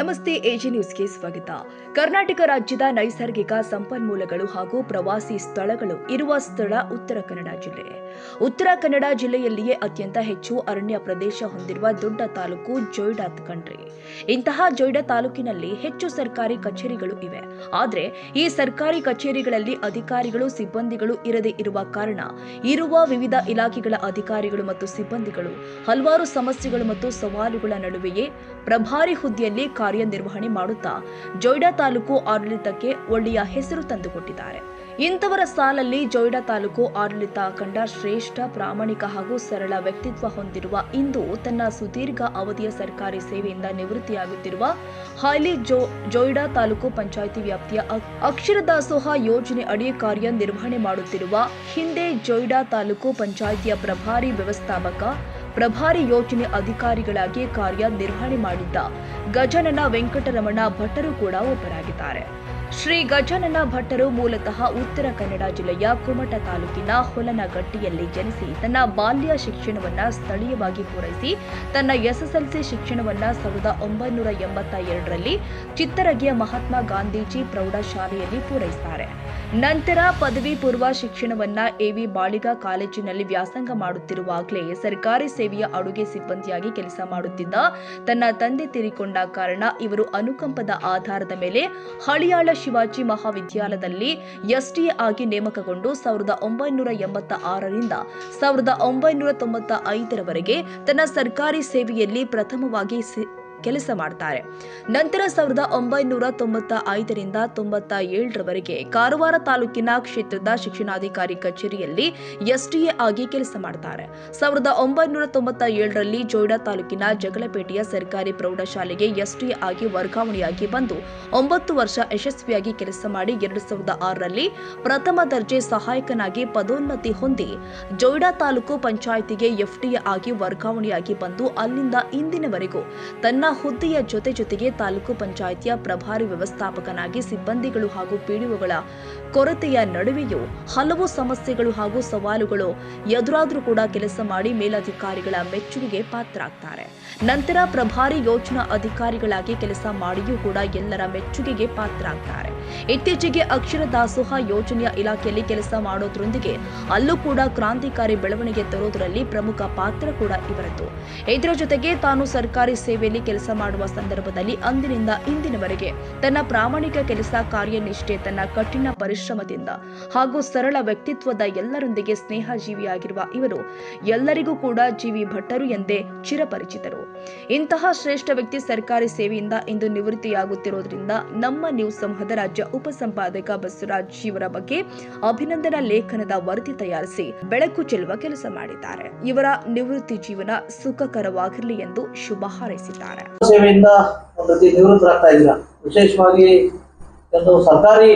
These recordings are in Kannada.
ನಮಸ್ತೆ, ಎಜಿ ನ್ಯೂಸ್ಗೆ ಸ್ವಾಗತ. ಕರ್ನಾಟಕ ರಾಜ್ಯದ ನೈಸರ್ಗಿಕ ಸಂಪನ್ಮೂಲಗಳು ಹಾಗೂ ಪ್ರವಾಸಿ ಸ್ಥಳಗಳು ಇರುವ ಸ್ಥಳ ಉತ್ತರ ಕನ್ನಡ ಜಿಲ್ಲೆ. ಉತ್ತರ ಕನ್ನಡ ಜಿಲ್ಲೆಯಲ್ಲಿಯೇ ಅತ್ಯಂತ ಹೆಚ್ಚು ಅರಣ್ಯ ಪ್ರದೇಶ ಹೊಂದಿರುವ ದೊಡ್ಡ ತಾಲೂಕು ಜೊಯ್ಡಾ ಕಣ್ರಿ. ಇಂತಹ ಜೊಯ್ಡಾ ತಾಲೂಕಿನಲ್ಲಿ ಹೆಚ್ಚು ಸರ್ಕಾರಿ ಕಚೇರಿಗಳು ಇವೆ. ಆದರೆ ಈ ಸರ್ಕಾರಿ ಕಚೇರಿಗಳಲ್ಲಿ ಅಧಿಕಾರಿಗಳು ಸಿಬ್ಬಂದಿಗಳು ಇರದೇ ಇರುವ ಕಾರಣ ಇರುವ ವಿವಿಧ ಇಲಾಖೆಗಳ ಅಧಿಕಾರಿಗಳು ಮತ್ತು ಸಿಬ್ಬಂದಿಗಳು ಹಲವಾರು ಸಮಸ್ಯೆಗಳು ಮತ್ತು ಸವಾಲುಗಳ ನಡುವೆಯೇ ಪ್ರಭಾರಿ ಹುದ್ದೆಯಲ್ಲಿ ಕಾರ್ಯನಿರ್ವಹಣೆ ಮಾಡುತ್ತಾ ಜೊಯ್ಡಾ ತಾಲೂಕು ಆಡಳಿತಕ್ಕೆ ಒಳ್ಳೆಯ ಹೆಸರು ತಂದುಕೊಟ್ಟಿದ್ದಾರೆ. ಇಂಥವರ ಸಾಲಲ್ಲಿ ಜೊಯ್ಡಾ ತಾಲೂಕು ಆಡಳಿತ ಕಂಡ ಶ್ರೇಷ್ಠ, ಪ್ರಾಮಾಣಿಕ ಹಾಗೂ ಸರಳ ವ್ಯಕ್ತಿತ್ವ ಹೊಂದಿರುವ, ಇಂದು ತನ್ನ ಸುದೀರ್ಘ ಅವಧಿಯ ಸರ್ಕಾರಿ ಸೇವೆಯಿಂದ ನಿವೃತ್ತಿಯಾಗುತ್ತಿರುವ ಹಾಲಿ ಜೊಯ್ಡಾ ತಾಲೂಕು ಪಂಚಾಯಿತಿ ವ್ಯಾಪ್ತಿಯ ಅಕ್ಷರ ದಾಸೋಹ ಯೋಜನೆ ಅಡಿ ಕಾರ್ಯನಿರ್ವಹಣೆ ಮಾಡುತ್ತಿರುವ, ಹಿಂದೆ ಜೊಯ್ಡಾ ತಾಲೂಕು ಪಂಚಾಯಿತಿಯ ಪ್ರಭಾರಿ ವ್ಯವಸ್ಥಾಪಕ, ಪ್ರಭಾರಿ ಯೋಜನೆ ಅಧಿಕಾರಿಗಳಾಗಿ ಕಾರ್ಯನಿರ್ವಹಣೆ ಮಾಡಿದ್ದ ಗಜಾನನ ವೆಂಕಟರಮಣ ಭಟ್ಟರು ಕೂಡ ಒಬ್ಬರಾಗಿದ್ದಾರೆ. ಶ್ರೀ ಗಜಾನನ ಭಟ್ಟರು ಮೂಲತಃ ಉತ್ತರ ಕನ್ನಡ ಜಿಲ್ಲೆಯ ಕುಮಟ ತಾಲೂಕಿನ ಹೊಲನಗಟ್ಟಿಯಲ್ಲಿ ಜನಿಸಿ ತನ್ನ ಬಾಲ್ಯ ಶಿಕ್ಷಣವನ್ನ ಸ್ಥಳೀಯವಾಗಿ ಪೂರೈಸಿ ತನ್ನ ಎಸ್ಎಸ್ಎಲ್ಸಿ ಶಿಕ್ಷಣವನ್ನ 1982ರಲ್ಲಿ ಚಿತ್ತರಗಿಯ ಮಹಾತ್ಮ ಗಾಂಧೀಜಿ ಪ್ರೌಢಶಾಲೆಯಲ್ಲಿ ಪೂರೈಸುತ್ತಾರೆ. ನಂತರ ಪದವಿ ಪೂರ್ವ ಶಿಕ್ಷಣವನ್ನ ಎವಿ ಬಾಳಿಗ ಕಾಲೇಜಿನಲ್ಲಿ ವ್ಯಾಸಂಗ ಮಾಡುತ್ತಿರುವಾಗಲೇ ಸರ್ಕಾರಿ ಸೇವೆಯ ಅಡುಗೆ ಸಿಬ್ಬಂದಿಯಾಗಿ ಕೆಲಸ ಮಾಡುತ್ತಿದ್ದ ತನ್ನ ತಂದೆ ತೀರಿಕೊಂಡ ಕಾರಣ ಇವರು ಅನುಕಂಪದ ಆಧಾರದ ಮೇಲೆ ಹಳಿಯಾಳ ಶಿವಾಜಿ ಮಹಾವಿದ್ಯಾಲಯದಲ್ಲಿ ಎಸ್ಟಿಎ ಆಗಿ ನೇಮಕಗೊಂಡು 1986ರಿಂದ 1995ರವರೆಗೆ ತನ್ನ ಸರ್ಕಾರಿ ಸೇವೆಯಲ್ಲಿ ಪ್ರಥಮವಾಗಿ ಕೆಲಸ ಮಾಡ್ತಾರೆ. ನಂತರ 1995ರಿಂದ 97ರವರೆಗೆ ಕಾರವಾರ ತಾಲೂಕಿನ ಕ್ಷೇತ್ರದ ಶಿಕ್ಷಣಾಧಿಕಾರಿ ಕಚೇರಿಯಲ್ಲಿ ಎಸ್ಟಿಎ ಆಗಿ ಕೆಲಸ ಮಾಡ್ತಾರೆ. 1997ರಲ್ಲಿ ಜೊಯ್ಡಾ ತಾಲೂಕಿನ ಜಗಳಪೇಟೆಯ ಸರ್ಕಾರಿ ಪ್ರೌಢಶಾಲೆಗೆ ಎಸ್ಟಿಎ ಆಗಿ ವರ್ಗಾವಣೆಯಾಗಿ ಬಂದು 9 ವರ್ಷ ಯಶಸ್ವಿಯಾಗಿ ಕೆಲಸ ಮಾಡಿ 2006ರಲ್ಲಿ ಪ್ರಥಮ ದರ್ಜೆ ಸಹಾಯಕನಾಗಿ ಪದೋನ್ನತಿ ಹೊಂದಿ ಜೊಯ್ಡಾ ತಾಲೂಕು ಪಂಚಾಯಿತಿಗೆ ಎಫ್ಟಿಎ ಆಗಿ ವರ್ಗಾವಣೆಯಾಗಿ ಬಂದು ಅಲ್ಲಿಂದ ಇಂದಿನವರೆಗೂ ತನ್ನ ಹುದ್ದೆಯ ಜೊತೆಗೆ ತಾಲೂಕು ಪಂಚಾಯಿತಿಯ ಪ್ರಭಾರಿ ವ್ಯವಸ್ಥಾಪಕನಾಗಿ ಸಿಬ್ಬಂದಿಗಳು ಹಾಗೂ ಪಿಡಿಒಗಳ ಕೊರತೆಯ ನಡುವೆಯೂ ಹಲವು ಸಮಸ್ಯೆಗಳು ಹಾಗೂ ಸವಾಲುಗಳು ಎದುರಾದರೂ ಕೂಡ ಕೆಲಸ ಮಾಡಿ ಮೇಲಧಿಕಾರಿಗಳ ಮೆಚ್ಚುಗೆಗೆ ಪಾತ್ರರಾಗ್ತಾರೆ. ನಂತರ ಪ್ರಭಾರಿ ಯೋಜನಾ ಅಧಿಕಾರಿಗಳಾಗಿ ಕೆಲಸ ಮಾಡಿಯೂ ಕೂಡ ಎಲ್ಲರ ಮೆಚ್ಚುಗೆಗೆ ಪಾತ್ರರಾಗ್ತಾರೆ. ಇತ್ತೀಚೆಗೆ ಅಕ್ಷರ ದಾಸೋಹ ಯೋಜನೆಯ ಇಲಾಖೆಯಲ್ಲಿ ಕೆಲಸ ಮಾಡೋದ್ರೊಂದಿಗೆ ಅಲ್ಲೂ ಕೂಡ ಕ್ರಾಂತಿಕಾರಿ ಬೆಳವಣಿಗೆ ತರೋದರಲ್ಲಿ ಪ್ರಮುಖ ಪಾತ್ರ ಕೂಡ ಇವರದ್ದು. ಇದರ ಜೊತೆಗೆ ತಾನು ಸರ್ಕಾರಿ ಸೇವೆಯಲ್ಲಿ ಕೆಲಸ ಮಾಡುವ ಸಂದರ್ಭದಲ್ಲಿ ಅಂದಿನಿಂದ ಇಂದಿನವರೆಗೆ ತನ್ನ ಪ್ರಾಮಾಣಿಕ ಕೆಲಸ, ಕಾರ್ಯನಿಷ್ಠೆ, ತನ್ನ ಕಠಿಣ ಪರಿಶ್ರಮದಿಂದ ಹಾಗೂ ಸರಳ ವ್ಯಕ್ತಿತ್ವದ ಎಲ್ಲರೊಂದಿಗೆ ಸ್ನೇಹ ಜೀವಿಯಾಗಿರುವ ಇವರು ಎಲ್ಲರಿಗೂ ಕೂಡ ಜಿವಿ ಭಟ್ಟರು ಎಂದೇ ಚಿರಪರಿಚಿತರು. ಇಂತಹ ಶ್ರೇಷ್ಠ ವ್ಯಕ್ತಿ ಸರ್ಕಾರಿ ಸೇವೆಯಿಂದ ಇಂದು ನಿವೃತ್ತಿಯಾಗುತ್ತಿರುವುದರಿಂದ ನಮ್ಮ ನ್ಯೂಸ್ ಸಮೂಹದ ರಾಜ್ಯ ಉಪಸಂಪಾದಕ ಬಸವರಾಜ್ ಇವರ ಬಗ್ಗೆ ಅಭಿನಂದನಾ ಲೇಖನದ ವರದಿ ತಯಾರಿಸಿ ಬೆಳಕು ಚೆಲ್ಲುವ ಕೆಲಸ ಮಾಡಿದ್ದಾರೆ. ಇವರ ನಿವೃತ್ತಿ ಜೀವನ ಸುಖಕರವಾಗಿರಲಿ ಎಂದು ಶುಭ ಹಾರೈಸಿದ್ದಾರೆ. ಸೇವೆಯಿಂದ ಒಂದು ರೀತಿ ನಿವೃತ್ತರಾಗ್ತಾ ಇದ್ದೀರಾ. ವಿಶೇಷವಾಗಿ ಒಂದು ಸರ್ಕಾರಿ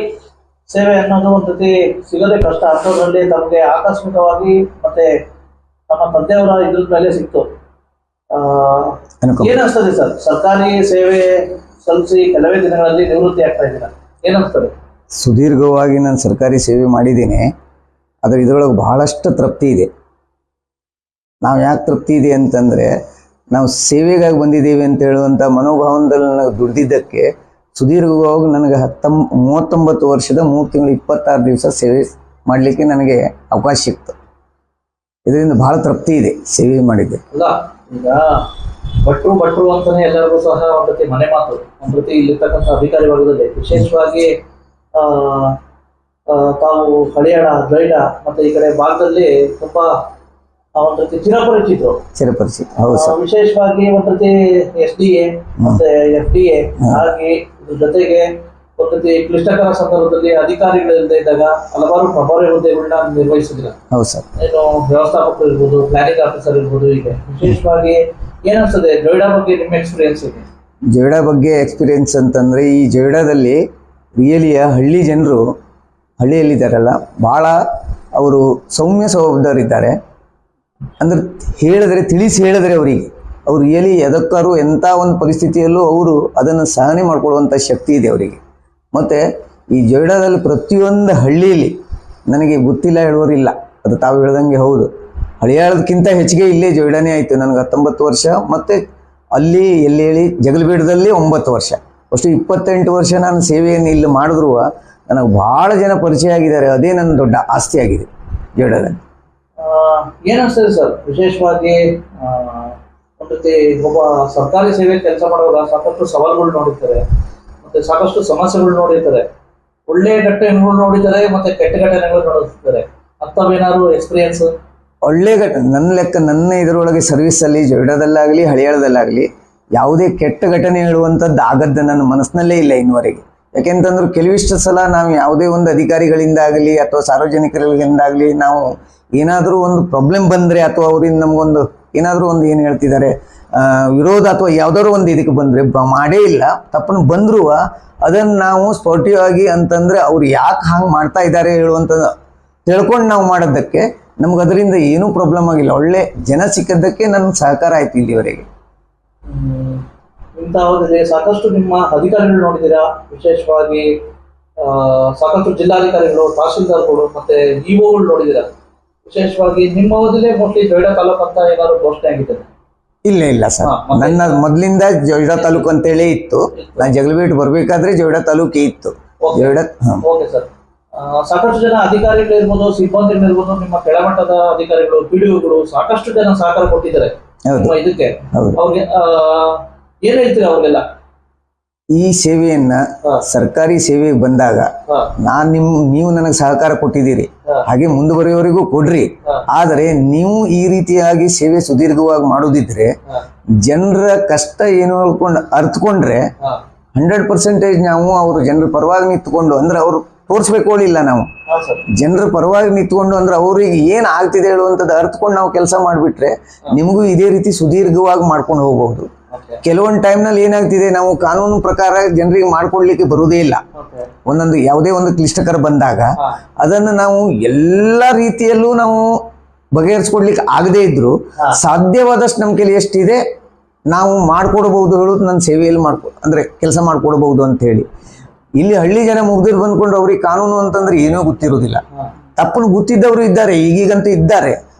ಸೇವೆ ಅನ್ನೋದು ಒಂದು ರೀತಿ ಸಿಗೋದೇ ಕಷ್ಟ. ಅಂಥದ್ರಲ್ಲಿ ತಮಗೆ ಆಕಸ್ಮಿಕವಾಗಿ ಮತ್ತೆ ನಮ್ಮ ತಂದೆಯವರ ಇದ್ರ ಮೇಲೆ ಸಿಕ್ತು. ಏನಿಸ್ತದೆ ಸರ್, ಸರ್ಕಾರಿ ಸೇವೆ ಸಲ್ಲಿಸಿ ಕೆಲವೇ ದಿನಗಳಲ್ಲಿ ನಿವೃತ್ತಿ ಆಗ್ತಾ ಇದ್ದೀರಾ, ಏನಿಸ್ತದೆ? ಸುದೀರ್ಘವಾಗಿ ನಾನು ಸರ್ಕಾರಿ ಸೇವೆ ಮಾಡಿದ್ದೀನಿ, ಆದರೆ ಇದರೊಳಗೆ ಬಹಳಷ್ಟು ತೃಪ್ತಿ ಇದೆ. ನಾವು ಯಾಕೆ ತೃಪ್ತಿ ಇದೆ ಅಂತಂದರೆ, ನಾವು ಸೇವೆಗಾಗಿ ಬಂದಿದ್ದೀವಿ ಅಂತ ಹೇಳುವಂಥ ಮನೋಭಾವನದಲ್ಲಿ ನನಗೆ ದುಡಿದಿದ್ದಕ್ಕೆ ಸುದೀರ್ಘವಾಗಿ ನನಗೆ 39 ವರ್ಷದ 3 ತಿಂಗಳು 26 ದಿವಸ ಸೇವೆ ಮಾಡಲಿಕ್ಕೆ ನನಗೆ ಅವಕಾಶ ಸಿಕ್ತು. ಇದರಿಂದ ಬಹಳ ತೃಪ್ತಿ ಇದೆ ಸೇವೆ ಮಾಡಿದ್ದೆ. ಅಲ್ಲ, ಈಗ ಭಟ್ರು ಅಂತಾನೆ ಎಲ್ಲರಿಗೂ ಸಹ ಒಂದು ರೀತಿ ಮನೆ ಮಾತು. ಒಂದು ರೀತಿ ಇಲ್ಲಿರ್ತಕ್ಕಂಥ ಅಧಿಕಾರಿ ವರ್ಗದಲ್ಲಿ ವಿಶೇಷವಾಗಿ ತಾವು ಹಳಿಯಾಳ, ಜೊಯ್ಡಾ ಮತ್ತೆ ಈ ಕಡೆ ಭಾಗದಲ್ಲಿ ತುಂಬಾ ಒಂದು ರೀತಿ ಚಿರಪರಿಚಿತ. ಹೌದು ಸರ್. ವಿಶೇಷವಾಗಿ ಒಂದು ರೀತಿ ಎಸ್ಡಿಎ ಮತ್ತೆ ಎಫ್ಡಿಎ ಹಾಗೆ ಇದ್ರ ಜೊತೆಗೆ ಒಂದು ರೀತಿ ಕ್ಲಿಷ್ಟಕರ ಸಂದರ್ಭದಲ್ಲಿ ಅಧಿಕಾರಿಗಳಿಲ್ಲದೆ ಇದ್ದಾಗ ಹಲವಾರು ಪ್ರಭಾರಿ ಹುದ್ದೆಗಳನ್ನ ನಿರ್ವಹಿಸಿದ್ರ. ಹೌದು ಸರ್. ಏನು ವ್ಯವಸ್ಥಾಪಕರು ಇರ್ಬೋದು, ಪ್ಲಾನಿಂಗ್ ಆಫೀಸರ್ ಇರ್ಬೋದು, ಹೀಗೆ ವಿಶೇಷವಾಗಿ ಏನಿಸ್ತದೆ ಜೊಯ್ಡಾ ಬಗ್ಗೆ ನಿಮ್ಮ ಎಕ್ಸ್ಪೀರಿಯನ್ಸ್ ಇದೆ? ಜೊಯ್ಡಾ ಬಗ್ಗೆ ಎಕ್ಸ್ಪೀರಿಯನ್ಸ್ ಅಂತಂದರೆ, ಈ ಜೊಯ್ಡಾದಲ್ಲಿ ರಿಯಲಿಯ ಹಳ್ಳಿ ಜನರು, ಹಳ್ಳಿಯಲ್ಲಿದ್ದಾರಲ್ಲ, ಭಾಳ ಅವರು ಸೌಮ್ಯ ಸ್ವಭಾವದವರಿದ್ದಾರೆ. ಅಂದ್ರೆ ಹೇಳಿದ್ರೆ, ತಿಳಿಸಿ ಹೇಳಿದ್ರೆ ಅವರು ರಿಯಲಿ ಎದಕ್ಕಾರು ಎಂಥ ಒಂದು ಪರಿಸ್ಥಿತಿಯಲ್ಲೂ ಅವರು ಅದನ್ನು ಸಹನೆ ಮಾಡಿಕೊಳ್ಳುವಂಥ ಶಕ್ತಿ ಇದೆ ಅವರಿಗೆ. ಮತ್ತು ಈ ಜೊಯ್ಡಾದಲ್ಲಿ ಪ್ರತಿಯೊಂದು ಹಳ್ಳಿಯಲ್ಲಿ ನನಗೆ ಗೊತ್ತಿಲ್ಲ ಹೇಳುವರಿಲ್ಲ, ಅದು ತಾವು ಹೇಳ್ದಂಗೆ ಹೌದು. ಹಳಿಯಾಳದಕ್ಕಿಂತ ಹೆಚ್ಚಿಗೆ ಇಲ್ಲೇ ಜೊಯ್ಡಾನೇ ಆಯಿತು ನನಗೆ 19 ವರ್ಷ. ಮತ್ತು ಅಲ್ಲಿ ಎಲ್ಲಿ ಹೇಳಿ ಜಗಲ್ಬೇಡದಲ್ಲಿ 9 ವರ್ಷ, ಅಷ್ಟು 28 ವರ್ಷ ನಾನು ಸೇವೆಯನ್ನು ಇಲ್ಲಿ ಮಾಡಿದ್ರು ನನಗೆ ಭಾಳ ಜನ ಪರಿಚಯ ಆಗಿದ್ದಾರೆ. ಅದೇ ನನ್ನ ದೊಡ್ಡ ಆಸ್ತಿ ಆಗಿದೆ ಜೋಯಿಡಾದಲ್ಲಿ. ಏನಿಸ್ತದೆ ಸರ್ ವಿಶೇಷವಾಗಿ ಒಂದು ರೀತಿ ಒಬ್ಬ ಸರ್ಕಾರಿ ಸೇವೆ ಕೆಲಸ ಮಾಡುವಾಗ ಸಾಕಷ್ಟು ಸವಾಲುಗಳು ನೋಡಿರ್ತಾರೆ, ಮತ್ತೆ ಸಾಕಷ್ಟು ಸಮಸ್ಯೆಗಳು ನೋಡಿರ್ತಾರೆ, ಒಳ್ಳೆಯ ಘಟನೆಗಳು ನೋಡಿದ್ದಾರೆ, ಮತ್ತೆ ಕೆಟ್ಟ ಘಟನೆಗಳು ನೋಡಿರ್ತಾರೆ. ಅಂಥವೇನಾದ್ರು ಎಕ್ಸ್ಪೀರಿಯನ್ಸ್? ಒಳ್ಳೆ ನನ್ನ ಲೆಕ್ಕ ನನ್ನ ಇದರೊಳಗೆ ಸರ್ವಿಸಲ್ಲಿ ಜೊಯ್ಡಾದಲ್ಲಾಗಲಿ ಹಳಿಯಾಳದಲ್ಲಾಗಲಿ ಯಾವುದೇ ಕೆಟ್ಟ ಘಟನೆ ಹೇಳುವಂಥದ್ದು ಆಗದ್ದು ನನ್ನ ಮನಸ್ಸಿನಲ್ಲೇ ಇಲ್ಲ ಇನ್ನುವರೆಗೆ. ಯಾಕೆಂತಂದ್ರೆ ಕೆಲವಿಷ್ಟು ಸಲ ನಾವು ಯಾವುದೇ ಒಂದು ಅಧಿಕಾರಿಗಳಿಂದಾಗಲಿ ಅಥವಾ ಸಾರ್ವಜನಿಕರಿಂದಾಗಲಿ ನಾವು ಏನಾದರೂ ಒಂದು ಪ್ರಾಬ್ಲಮ್ ಬಂದರೆ ಅಥವಾ ಅವರಿಂದ ನಮಗೊಂದು ಏನಾದರೂ ಒಂದು ಏನು ಹೇಳ್ತಿದ್ದಾರೆ ವಿರೋಧ ಅಥವಾ ಯಾವುದಾದ್ರು ಒಂದು ಇದಕ್ಕೆ ಬಂದರೆ ಮಾಡೇ ಇಲ್ಲ ತಪ್ಪನ್ನು ಬಂದರೂ ಅದನ್ನು ನಾವು ಸ್ಪೋರ್ಟಿವ್ ಆಗಿ ಅಂತಂದರೆ ಅವ್ರು ಯಾಕೆ ಹಂಗೆ ಮಾಡ್ತಾ ಇದ್ದಾರೆ ಹೇಳುವಂಥದ್ದು ತಿಳ್ಕೊಂಡು ನಾವು ಮಾಡೋದಕ್ಕೆ ನಮ್ಗೆ ಅದರಿಂದ ಏನೂ ಪ್ರಾಬ್ಲಮ್ ಆಗಿಲ್ಲ. ಒಳ್ಳೆ ಜನ ಸಿಕ್ಕದ್ದಕ್ಕೆ ನನ್ನ ಸಹಕಾರ ಆಯ್ತು ಇಲ್ಲಿವರೆಗೆ. ಇಂಥವುದೇ ಸಾಕಷ್ಟು ನಿಮ್ಮ ಅಧಿಕಾರಿಗಳು ನೋಡಿದ್ದೀರಾ, ವಿಶೇಷವಾಗಿ ಸಾಕಷ್ಟು ಜಿಲ್ಲಾಧಿಕಾರಿಗಳು, ತಹಸೀಲ್ದಾರ್ಗಳು ಮತ್ತೆ ಇಒಗಳು ನೋಡಿದ್ದೀರಾ. ವಿಶೇಷವಾಗಿ ನಿಮ್ಮ ಅವಧಿಲೇ ಮೋಸ್ಟ್ಲಿ ಜೊಯ್ಡಾ ತಾಲೂಕು ಅಂತ ಏನಾದ್ರು ಘೋಷಣೆ ಆಗಿದೆ? ಇಲ್ಲ ಸರ್, ನನ್ನ ಮೊದಲಿಂದ ಜೊಯ್ಡಾ ತಾಲೂಕು ಅಂತೇಳಿ ಇತ್ತು. ನಾನು ಜಗಲ್ಬೇಟ್ ಬರಬೇಕಾದ್ರೆ ಜೊಯ್ಡಾ ತಾಲೂಕೇ ಇತ್ತು. Joida okay sir. ಸಾಕಷ್ಟು ಜನ ಅಧಿಕಾರಿಗಳಿರ್ಬೋದು, ಸಿಬ್ಬಂದಿಗಳಿರ್ಬೋದು, ನಿಮ್ಮ ಕೆಳಮಟ್ಟದ ಅಧಿಕಾರಿಗಳು, ಪಿಡಿಒಗಳು ಸಾಕಷ್ಟು ಜನ ಸಹಕಾರ ಕೊಟ್ಟಿದ್ದಾರೆ ಇದಕ್ಕೆ. ಅವ್ರಿಗೆ ಏನ್ ಹೇಳ್ತೀರಾ ಅವ್ರಿಗೆಲ್ಲ? ಈ ಸೇವೆಯನ್ನ ಸರ್ಕಾರಿ ಸೇವೆಗೆ ಬಂದಾಗ ನೀವು ನನಗೆ ಸಹಕಾರ ಕೊಟ್ಟಿದ್ದೀರಿ, ಹಾಗೆ ಮುಂದುವರಿಯವರೆಗೂ ಕೊಡ್ರಿ. ಆದರೆ ನೀವು ಈ ರೀತಿಯಾಗಿ ಸೇವೆ ಸುದೀರ್ಘವಾಗಿ ಮಾಡೋದಿದ್ರೆ ಜನರ ಕಷ್ಟ ಏನು ಅರ್ಥಕೊಂಡ್ರೆ 100% ನಾವು ಅವರು ಜನರ ಪರವಾಗಿ ನಿಂತ್ಕೊಂಡು ಅಂದ್ರೆ ಅವ್ರು ತೋರಿಸ್ಬೇಕೋಳಿಲ್ಲ, ನಾವು ಜನರ ಪರವಾಗಿ ನಿಂತ್ಕೊಂಡು ಅಂದ್ರೆ ಅವ್ರಿಗೆ ಏನು ಆಗ್ತಿದೆ ಹೇಳುವಂಥದ್ದು ಅರ್ಥಕೊಂಡು ನಾವು ಕೆಲಸ ಮಾಡಿಬಿಟ್ರೆ ನಿಮಗೂ ಇದೇ ರೀತಿ ಸುದೀರ್ಘವಾಗಿ ಮಾಡ್ಕೊಂಡು ಹೋಗ್ಬಹುದು. ಕೆಲವೊಂದು ಟೈಮ್ನಲ್ಲಿ ಏನಾಗ್ತಿದೆ, ನಾವು ಕಾನೂನು ಪ್ರಕಾರ ಜನರಿಗೆ ಮಾಡ್ಕೊಡ್ಲಿಕ್ಕೆ ಬರುವುದೇ ಇಲ್ಲ. ಒಂದೊಂದು ಯಾವುದೇ ಒಂದು ಕ್ಲಿಷ್ಟಕರ ಬಂದಾಗ ಅದನ್ನು ನಾವು ಎಲ್ಲ ರೀತಿಯಲ್ಲೂ ನಾವು ಬಗೆಹರಿಸ್ಕೊಡ್ಲಿಕ್ಕೆ ಆಗದೇ ಇದ್ರು ಸಾಧ್ಯವಾದಷ್ಟು ನಮ್ಮ ಕೈಲಿ ಎಷ್ಟಿದೆ ನಾವು ಮಾಡ್ಕೊಡ್ಬಹುದು ಹೇಳೋದು ನನ್ನ ಸೇವೆಯಲ್ಲಿ ಅಂದ್ರೆ ಕೆಲಸ ಮಾಡ್ಕೊಡ್ಬಹುದು ಅಂತ ಹೇಳಿ. ಇಲ್ಲಿ ಹಳ್ಳಿ ಜನ ಮುಗ್ದಿರು ಬಂದ್ಕೊಂಡು ಅವ್ರಿಗೆ ಕಾನೂನು ಅಂತಂದ್ರೆ ಏನೋ ಗೊತ್ತಿರೋದಿಲ್ಲ. ತಪ್ಪನ್ನು ಗೊತ್ತಿದ್ದವರು ಇದ್ದಾರೆ, ಈಗೀಗಂತೂ ಇದ್ದಾರೆ.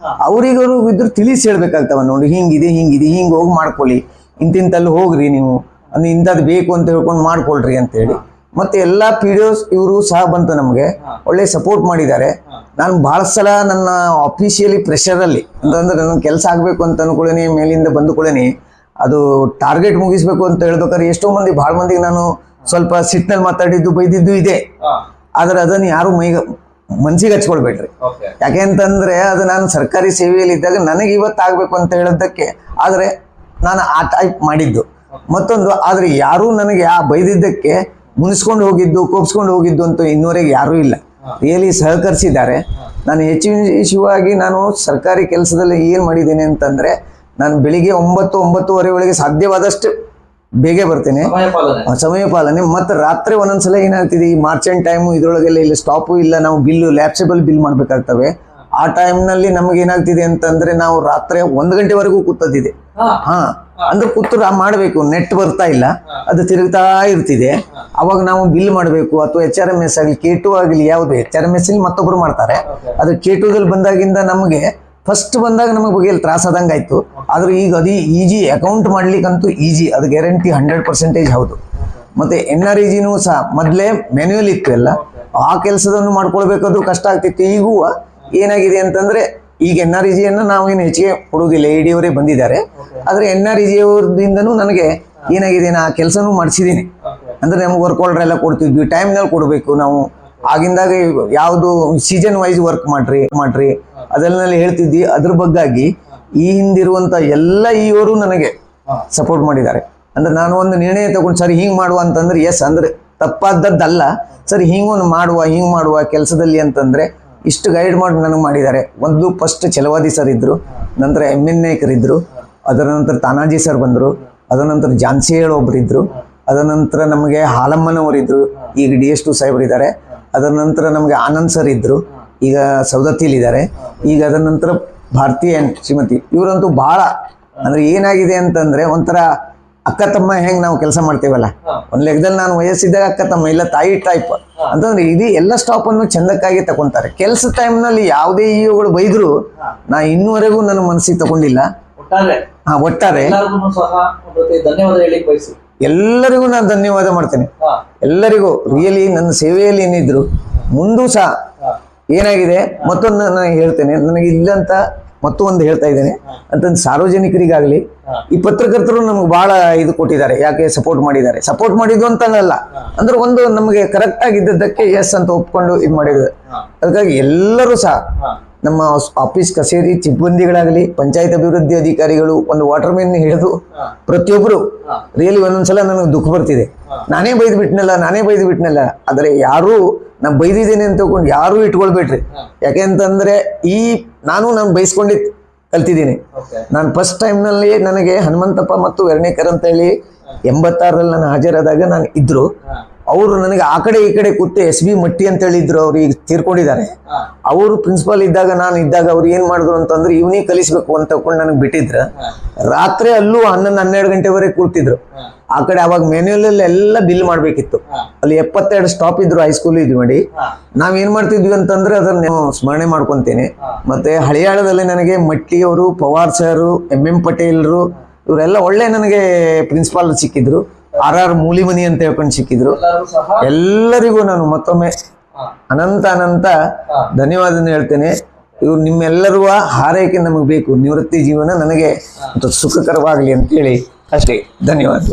ಅವ್ರಿಗವರು ಇದ್ರು ತಿಳಿಸಿ ಹೇಳ್ಬೇಕಾಗ್ತವ, ನೋಡಿ ಹಿಂಗಿದೆ ಹಿಂಗೆ ಹೋಗಿ ಮಾಡ್ಕೊಳ್ಳಿ, ಇಂತಿಂತಲ್ಲಿ ಹೋಗ್ರಿ, ನೀವು ಅಂದ್ರೆ ಇಂಥದ್ದು ಬೇಕು ಅಂತ ಹೇಳ್ಕೊಂಡು ಮಾಡ್ಕೊಳ್ರಿ ಅಂತೇಳಿ. ಮತ್ತೆ ಎಲ್ಲ PDOs ಇವರು ಸಹ ಬಂತು, ನಮಗೆ ಒಳ್ಳೆ ಸಪೋರ್ಟ್ ಮಾಡಿದ್ದಾರೆ. ನಾನು ಬಹಳ ಸಲ ನನ್ನ ಆಫೀಸಿಯಲಿ ಪ್ರೆಷರಲ್ಲಿ ಅಂತಂದ್ರೆ ನನ್ನ ಕೆಲಸ ಆಗಬೇಕು ಅಂತ ಅನ್ಕೊಳ್ಳೇನೆ, ಮೇಲಿಂದ ಬಂದುಕೊಳ್ಳೇನೆ ಅದು ಟಾರ್ಗೆಟ್ ಮುಗಿಸ್ಬೇಕು ಅಂತ ಹೇಳ್ಬೇಕಾದ್ರೆ ಎಷ್ಟೋ ಮಂದಿ ಭಾಳ ಮಂದಿಗೆ ನಾನು ಸ್ವಲ್ಪ ಸಿಟ್ನಲ್ಲಿ ಮಾತಾಡಿದ್ದು ಬೈದಿದ್ದು ಇದೆ. ಆದ್ರೆ ಅದನ್ನು ಯಾರು ಮನ್ಸಿಗೆ ಹಚ್ಕೊಳ್ಬೇಡ್ರಿ. ಯಾಕೆ ಅಂತಂದ್ರೆ ಅದು ನಾನು ಸರ್ಕಾರಿ ಸೇವೆಯಲ್ಲಿ ಇದ್ದಾಗ ನನಗೆ ಇವತ್ತಾಗಬೇಕು ಅಂತ ಹೇಳೋದಕ್ಕೆ ಆದರೆ ನಾನು ಆ ಟೈಪ್ ಮಾಡಿದ್ದು. ಮತ್ತೊಂದು ಆದರೆ ಯಾರೂ ನನಗೆ ಬೈದಿದ್ದಕ್ಕೆ ಮುನಿಸ್ಕೊಂಡು ಹೋಗಿದ್ದು ಕೋಪಿಸ್ಕೊಂಡು ಹೋಗಿದ್ದು ಅಂತ ಇನ್ನೂವರೆಗೆ ಯಾರೂ ಇಲ್ಲ. ರಿಯಲಿ ಸಹಕರಿಸಿದ್ದಾರೆ. ನಾನು ಹೆಚ್ಚಿನವಾಗಿ ನಾನು ಸರ್ಕಾರಿ ಕೆಲಸದಲ್ಲಿ ಏನು ಮಾಡಿದ್ದೇನೆ ಅಂತಂದರೆ ನಾನು ಬೆಳಿಗ್ಗೆ 9-9:30 ಒಳಗೆ ಸಾಧ್ಯವಾದಷ್ಟು ಬೇಗ ಬರ್ತೇನೆ, ಸಮಯ ಪಾಲನೆ. ಮತ್ತು ರಾತ್ರಿ ಒಂದೊಂದ್ಸಲ ಏನಾಗ್ತಿದೆ, ಈ ಮಾರ್ಚೆಂಟ್ ಟೈಮು ಇದರೊಳಗೆಲ್ಲ ಇಲ್ಲ ಸ್ಟಾಪು ಇಲ್ಲ, ನಾವು ಬಿಲ್ಲು ಲ್ಯಾಪ್ಸೇಬಲ್ ಬಿಲ್ ಮಾಡಬೇಕಾಗ್ತವೆ. ಆ ಟೈಮ್ನಲ್ಲಿ ನಮ್ಗೆ ಏನಾಗ್ತಿದೆ ಅಂತಂದ್ರೆ ನಾವು ರಾತ್ರಿ 1 ಗಂಟೆವರೆಗೂ ಕೂತದಿದೆ. ಅಂದ್ರೆ ಕೂತು ಮಾಡಬೇಕು, ನೆಟ್ ಬರ್ತಾ ಇಲ್ಲ, ಅದು ತಿರುಗ್ತಾ ಇರ್ತಿದೆ. ಅವಾಗ ನಾವು ಬಿಲ್ ಮಾಡಬೇಕು. ಅಥವಾ HRMS ಆಗಲಿ K2 ಆಗಲಿ, ಯಾವುದು HRMS ಇಲ್ಲಿ ಮತ್ತೊಬ್ರು ಮಾಡ್ತಾರೆ, ಅದು K2ದಲ್ಲಿ ಬಂದಾಗಿಂದ ನಮಗೆ ಫಸ್ಟ್ ಬಂದಾಗ ನಮಗೆ ಬಗ್ಗೆ ತ್ರಾಸದಂಗೆ ಆಯ್ತು. ಆದ್ರೆ ಈಗ ಅದು ಈಜಿ ಅಕೌಂಟ್ ಮಾಡ್ಲಿಕ್ಕಂತೂ ಈಜಿ, ಅದು ಗ್ಯಾರಂಟಿ 100% ಹೌದು. ಮತ್ತೆ NREGನೂ ಸಹ ಮೊದಲೇ ಮ್ಯಾನ್ಯುವಲ್ ಇತ್ತು ಎಲ್ಲ, ಆ ಕೆಲಸದನ್ನು ಮಾಡ್ಕೊಳ್ಬೇಕಾದ್ರೂ ಕಷ್ಟ ಆಗ್ತಿತ್ತು. ಈಗೂ ಏನಾಗಿದೆ ಅಂತಂದ್ರೆ ಈಗ NREGಯನ್ನು ನಾವು ಏನು ಹೆಚ್ಚಿಗೆ ಕೊಡುವುದಿಲ್ಲ, AD ಅವರೇ ಬಂದಿದ್ದಾರೆ. ಆದರೆ NREG ಅವರಿಂದನೂ ನನಗೆ ಏನಾಗಿದೆ, ನಾ ಕೆಲಸನೂ ಮಾಡಿಸಿದ್ದೀನಿ. ಅಂದ್ರೆ ನಮ್ಗೆ ವರ್ಕ್ ಆರ್ಡರ್ ಎಲ್ಲ ಕೊಡ್ತಿದ್ವಿ, ಟೈಮ್ನಲ್ಲಿ ಕೊಡಬೇಕು ನಾವು. ಆಗಿಂದಾಗ ಯಾವುದು ಸೀಸನ್ ವೈಸ್ ವರ್ಕ್ ಮಾಡ್ರಿ ಅದೆಲ್ಲ ಹೇಳ್ತಿದ್ವಿ. ಅದ್ರ ಬಗ್ಗಾಗಿ ಈ ಹಿಂದಿರುವಂತ ಎಲ್ಲ ಇವರು ನನಗೆ ಸಪೋರ್ಟ್ ಮಾಡಿದ್ದಾರೆ. ಅಂದ್ರೆ ನಾನು ಒಂದು ನಿರ್ಣಯ ತಗೊಂಡು ಸರಿ ಹಿಂಗೆ ಮಾಡುವ ಅಂತಂದ್ರೆ ಎಸ್ ಅಂದ್ರೆ ತಪ್ಪಾದದ್ದಲ್ಲ, ಸರಿ ಹಿಂಗೆ ಮಾಡುವ ಕೆಲಸದಲ್ಲಿ ಅಂತಂದ್ರೆ ಇಷ್ಟು ಗೈಡ್ ಮಾಡಿ ನನಗೆ ಮಾಡಿದ್ದಾರೆ. ಒಂದು ಫಸ್ಟ್ ಛಲವಾದಿ ಸರ್ ಇದ್ರು, ನಂತರ MN ನಾಯ್ಕರಿದ್ರು, ಅದರ ನಂತರ ತಾನಾಜಿ ಸರ್ ಬಂದರು, ಅದರ ನಂತರ ಝಾನ್ಸಿ ಒಬ್ರು ಇದ್ರು, ಅದರ ನಂತರ ನಮಗೆ ಹಾಲಮ್ಮನವರಿದ್ರು, ಈಗ DS2 ಸಾಹೇಬರಿದ್ದಾರೆ. ಅದರ ನಂತರ ನಮಗೆ ಆನಂದ್ ಸರ್ ಇದ್ರು, ಈಗ ಸೌದತ್ತಿಲಿದ್ದಾರೆ. ಈಗ ಅದರ ನಂತರ ಭಾರತಿ ಆ್ಯಂಡ್ ಶ್ರೀಮತಿ ಇವರಂತೂ ಭಾಳ ಅಂದ್ರೆ ಏನಾಗಿದೆ ಅಂತಂದ್ರೆ ಒಂಥರ ಅಕ್ಕ ತಮ್ಮ ಹೆಂಗೆ ನಾವು ಕೆಲಸ ಮಾಡ್ತೇವಲ್ಲ, ಒಂದು ಲೆಕ್ಕದಲ್ಲಿ ನಾನು ವಯಸ್ಸಿದ್ದಾಗ ಅಕ್ಕ ತಮ್ಮ ಇಲ್ಲ ತಾಯಿ ಟೈಪ್ ಅಂತಂದ್ರೆ ಇದು ಎಲ್ಲ ಸ್ಟಾಪನ್ನು ಚಂದಕ್ಕಾಗಿ ತಗೊಂತಾರೆ. ಕೆಲಸ ಟೈಮ್ನಲ್ಲಿ ಯಾವುದೇ ಇವುಗಳು ಬೈದ್ರು ನಾ ಇನ್ನೂವರೆಗೂ ನನ್ನ ಮನಸ್ಸಿಗೆ ತಗೊಂಡಿಲ್ಲ. ಒಟ್ಟಾರೆ ಎಲ್ಲರಿಗೂ ಸಹ ಒಂದು ರೀತಿ ಧನ್ಯವಾದ ಹೇಳಿಕ್ ಬಯಸಿ. ಎಲ್ಲರಿಗೂ ನಾನು ಧನ್ಯವಾದ ಮಾಡ್ತೇನೆ. ಎಲ್ಲರಿಗೂ ರಿಯಲಿ ನನ್ನ ಸೇವೆಯಲ್ಲಿ ಏನಿದ್ರು ಮುಂದೂ ಸಹ ಏನಾಗಿದೆ ಮತ್ತೊಂದು ನಾನು ಹೇಳ್ತೇನೆ, ನನಗೆ ಇಲ್ಲಂತ ಮತ್ತೊಂದು ಹೇಳ್ತಾ ಇದ್ದೇನೆ ಅಂತಂದು ಸಾರ್ವಜನಿಕರಿಗಾಗಲಿ ಈ ಪತ್ರಕರ್ತರು ನಮ್ಗೆ ಬಹಳ ಇದು ಕೊಟ್ಟಿದ್ದಾರೆ. ಯಾಕೆ ಸಪೋರ್ಟ್ ಮಾಡಿದ್ದು ಅಂತಲ್ಲ, ಅಂದ್ರೆ ಒಂದು ನಮಗೆ ಕರೆಕ್ಟ್ ಆಗಿದ್ದಕ್ಕೆ ಎಸ್ ಅಂತ ಒಪ್ಕೊಂಡು ಇದು ಮಾಡಿದ್ರು. ಅದಕ್ಕಾಗಿ ಎಲ್ಲರೂ ಸಹ ನಮ್ಮ ಆಫೀಸ್ ಕಚೇರಿ ಸಿಬ್ಬಂದಿಗಳಾಗಲಿ, ಪಂಚಾಯತ್ ಅಭಿವೃದ್ಧಿ ಅಧಿಕಾರಿಗಳು, ಒಂದು ವಾಟರ್ ಮ್ಯಾನ್ ಹಿಡಿದು ಪ್ರತಿಯೊಬ್ಬರು ರಿಯಲಿ ಒಂದೊಂದ್ಸಲ ನನಗೆ ದುಃಖ ಬರ್ತಿದೆ. ನಾನೇ ಬೈದು ಬಿಟ್ನಲ್ಲ. ಆದರೆ ಯಾರೂ ನಾನು ಬೈದಿದ್ದೇನೆ ಅಂತ ತಿಳ್ಕೊಂಡು ಯಾರೂ ಇಟ್ಕೊಳ್ಬೇಡ್ರಿ. ಯಾಕೆ ಅಂತಂದ್ರೆ ನಾನು ಬೈಸ್ಕೊಂಡು ಕಲ್ತಿದ್ದೀನಿ. ನಾನು ಫಸ್ಟ್ ಟೈಮ್ನಲ್ಲಿ ನನಗೆ ಹನುಮಂತಪ್ಪ ಮತ್ತು ವೆರ್ಣೇಕರ್ ಅಂತ ಹೇಳಿ 86ರಲ್ಲಿ ನಾನು ಹಾಜರಾದಾಗ ನಾನು ಇದ್ರು. ಅವರು ನನಗೆ ಆ ಕಡೆ ಈ ಕಡೆ ಕೂತೆ SB ಮಟ್ಟಿ ಅಂತ ಹೇಳಿದ್ರು. ಅವ್ರು ಈಗ ತೀರ್ಕೊಂಡಿದ್ದಾರೆ. ಅವರು ಪ್ರಿನ್ಸಿಪಾಲ್ ಇದ್ದಾಗ ನಾನು ಇದ್ದಾಗ ಅವ್ರು ಏನ್ ಮಾಡಿದ್ರು ಅಂತಂದ್ರೆ ಇವನಿಗೆ ಕಲಿಸ್ಬೇಕು ಅಂತ ತಕೊಂಡು ನನಗೆ ಬಿಟ್ಟಿದ್ರ. ರಾತ್ರಿ ಅಲ್ಲೂ 11-12 ಗಂಟೆವರೆಗೆ ಕೂರ್ತಿದ್ರು. ಆ ಕಡೆ ಅವಾಗ ಮೆನ್ಯುಯಲ್ ಎಲ್ಲ ಬಿಲ್ ಮಾಡ್ಬೇಕಿತ್ತು. ಅಲ್ಲಿ 72 ಸ್ಟಾಪ್ ಇದ್ರು, ಹೈಸ್ಕೂಲ್ ಇದ್ವಿ ನೋಡಿ. ನಾವೇನ್ ಮಾಡ್ತಿದ್ವಿ ಅಂತಂದ್ರೆ ಅದನ್ನ ಸ್ಮರಣೆ ಮಾಡ್ಕೊಂತೇನೆ. ಮತ್ತೆ ಹಳಿಯಾಳದಲ್ಲಿ ನನಗೆ ಮಟ್ಟಿ ಅವರು, ಪವಾರ್ ಸರು, MM ಪಟೇಲ್ರು ಇವರೆಲ್ಲ ಒಳ್ಳೆ ನನಗೆ ಪ್ರಿನ್ಸಿಪಾಲ್ ಸಿಕ್ಕಿದ್ರು. RR ಮೂಲಿಮನಿ ಅಂತ ಹೇಳ್ಕೊಂಡು ಸಿಕ್ಕಿದ್ರು. ಎಲ್ಲರಿಗೂ ನಾನು ಮತ್ತೊಮ್ಮೆ ಅನಂತ ಧನ್ಯವಾದ ಹೇಳ್ತೇನೆ. ಇವ್ರು ನಿಮ್ಮೆಲ್ಲರೂ ಹಾರೈಕೆ ನಮಗೆ ಬೇಕು. ನಿವೃತ್ತಿ ಜೀವನ ನನಗೆ ಸುಖಕರವಾಗಲಿ ಅಂತೇಳಿ ಅಷ್ಟೇ. ಧನ್ಯವಾದ.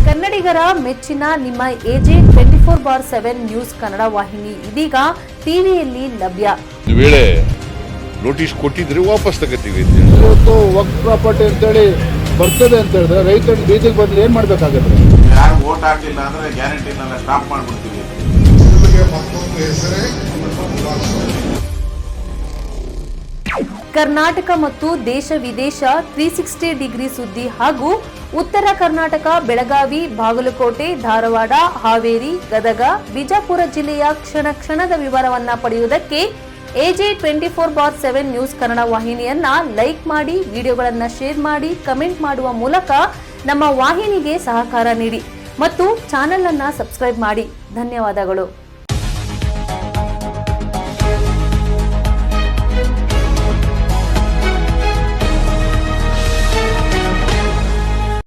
ಕನ್ನಡಿಗರ ಮೆಚ್ಚಿನ ನಿಮ್ಮ AJ 24/7 ನ್ಯೂಸ್ ಕನ್ನಡ ವಾಹಿನಿ ಇದೀಗ ಟಿವಿಯಲ್ಲಿ ಲಭ್ಯ. ವೇಳೆ ನೋಟಿಸ್ ಕೊಟ್ಟಿದ್ರೆ ವಾಪಸ್ ತಗೋತೀವಿ. ಇವತ್ತು ವಕ್ಫ್ ಪ್ರಾಪರ್ಟಿ ಅಂತೇಳಿ ಬರ್ತದೆ ಅಂತ ಹೇಳಿದ್ರೆ ರೈತರು ಬೀದಿಗೆ ಬಂದ್ರೆ ಏನ್ ಮಾಡ್ಬೇಕಾಗತ್ತೆ? ಯಾರು ವೋಟ್ ಹಾಕಲಿಲ್ಲ ಅಂದ್ರೆ ಗ್ಯಾರಂಟಿನೆಲ್ಲ ಸ್ಟಾಪ್ ಮಾಡ್ಬಿಡ್ತೀವಿ. ಕರ್ನಾಟಕ ಮತ್ತು ದೇಶ ವಿದೇಶ 360 ಡಿಗ್ರಿ ಸುದ್ದಿ ಹಾಗೂ ಉತ್ತರ ಕರ್ನಾಟಕ, ಬೆಳಗಾವಿ, ಬಾಗಲಕೋಟೆ, ಧಾರವಾಡ, ಹಾವೇರಿ, ಗದಗ, ಬಿಜಾಪುರ ಜಿಲ್ಲೆಯ ಕ್ಷಣದ ವಿವರವನ್ನ ಪಡೆಯುವುದಕ್ಕೆ AJ 24/7 ನ್ಯೂಸ್ ಕನ್ನಡ ವಾಹಿನಿಯನ್ನ ಲೈಕ್ ಮಾಡಿ, ವಿಡಿಯೋಗಳನ್ನ ಶೇರ್ ಮಾಡಿ, ಕಮೆಂಟ್ ಮಾಡುವ ಮೂಲಕ ನಮ್ಮ ವಾಹಿನಿಗೆ ಸಹಕಾರ ನೀಡಿ ಮತ್ತು ಚಾನೆಲ್ ಅನ್ನ ಸಬ್ಸ್ಕ್ರೈಬ್ ಮಾಡಿ. ಧನ್ಯವಾದಗಳು.